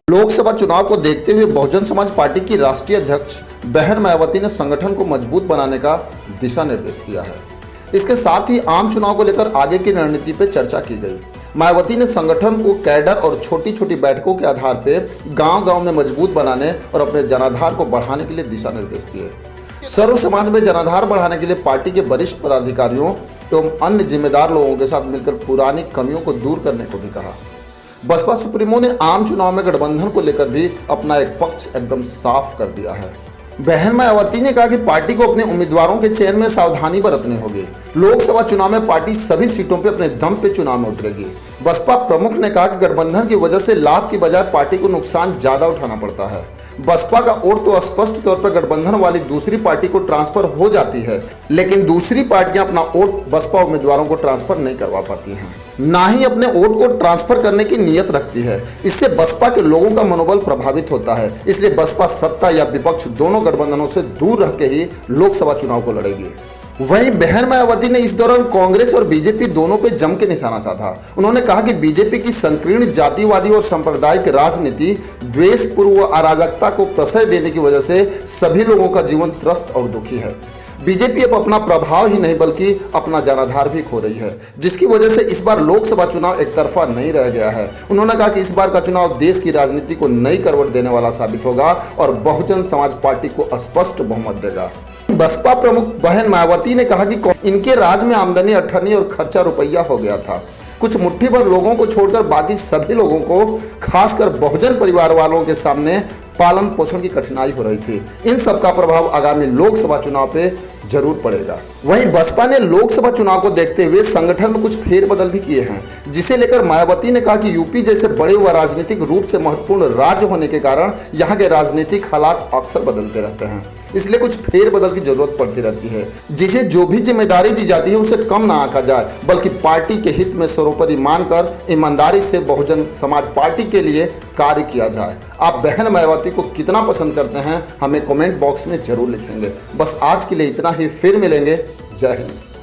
लोकसभा चुनाव को देखते हुए बहुजन समाज पार्टी की राष्ट्रीय अध्यक्ष बहन मायावती ने संगठन को मजबूत बनाने का दिशा निर्देश दिया है। इसके साथ ही आम चुनाव को लेकर आगे की रणनीति पर चर्चा की गई। मायावती ने संगठन को कैडर और छोटी छोटी बैठकों के आधार पर गांव-गांव में मजबूत बनाने और अपने जनाधार को बढ़ाने के लिए दिशा निर्देश दिए। सर्व समाज में जनाधार बढ़ाने के लिए पार्टी के वरिष्ठ पदाधिकारियों एवं अन्य जिम्मेदार लोगों के साथ मिलकर पुरानी कमियों को दूर करने को भी कहा। बसपा सुप्रीमो ने आम चुनाव में गठबंधन को लेकर भी अपना एक पक्ष एकदम साफ कर दिया है। बहन मायावती ने कहा कि पार्टी को अपने उम्मीदवारों के चयन में सावधानी बरतनी होगी। लोकसभा चुनाव में पार्टी सभी सीटों पर अपने दम पे चुनाव में उतरेगी। बसपा प्रमुख ने कहा कि गठबंधन की वजह से लाभ की बजाय पार्टी को नुकसान ज्यादा उठाना पड़ता है। बसपा का वोट तो स्पष्ट तौर पर गठबंधन वाली दूसरी पार्टी को ट्रांसफर हो जाती है, लेकिन दूसरी पार्टियां अपना वोट बसपा उम्मीदवारों को ट्रांसफर नहीं करवा पाती हैं, ना ही अपने वोट को ट्रांसफर करने की नीयत रखती है। इससे बसपा के लोगों का मनोबल प्रभावित होता है। इसलिए बसपा सत्ता या विपक्ष दोनों गठबंधनों से दूर रह के ही लोकसभा चुनाव को लड़ेगी। वहीं बहन मायावती ने इस दौरान कांग्रेस और बीजेपी दोनों पे जम के निशाना साधा। उन्होंने कहा कि बीजेपी की संकीर्ण जातिवादी और सांप्रदायिक राजनीति द्वेषपूर्ण अराजकता को प्रश्रय देने की वजह से सभी लोगों का जीवन त्रस्त और दुखी है। बीजेपी अब अपना प्रभाव ही नहीं बल्कि अपना जनाधार भी खो रही है, जिसकी वजह से इस बार लोकसभा चुनाव एक तरफा नहीं रह गया है। उन्होंने कहा कि इस बार का चुनाव देश की राजनीति को नई करवट देने वाला साबित होगा और बहुजन समाज पार्टी को स्पष्ट बहुमत देगा। बसपा प्रमुख बहन मायावती ने कहा कि इनके राज में आमदनी अठन्नी और खर्चा रुपया हो गया था। कुछ मुट्ठी भर लोगों को छोड़कर बाकी सभी लोगों को, खासकर बहुजन परिवार वालों के सामने पालन पोषण की कठिनाई हो रही थी। इन सब का प्रभाव आगामी लोकसभा चुनाव पे जरूर पड़ेगा। वहीं बसपा ने लोकसभा चुनाव को देखते हुए संगठन में कुछ फेरबदल भी किए हैं, जिसे लेकर मायावती ने कहा कि यूपी जैसे बड़े व राजनीतिक रूप से महत्वपूर्ण राज्य होने के कारण यहाँ के राजनीतिक हालात अक्सर बदलते रहते हैं, इसलिए कुछ फेरबदल की जरूरत पड़ती रहती है। जिसे जो भी जिम्मेदारी दी जाती है उसे कम ना आंका जाए, बल्कि पार्टी के हित में सर्वोपरि मानकर ईमानदारी से बहुजन समाज पार्टी के लिए कार्य किया जाए। आप बहन मायावती को कितना पसंद करते हैं हमें कमेंट बॉक्स में जरूर लिखेंगे। बस आज के लिए इतना ही, फिर मिलेंगे। जय हिंद।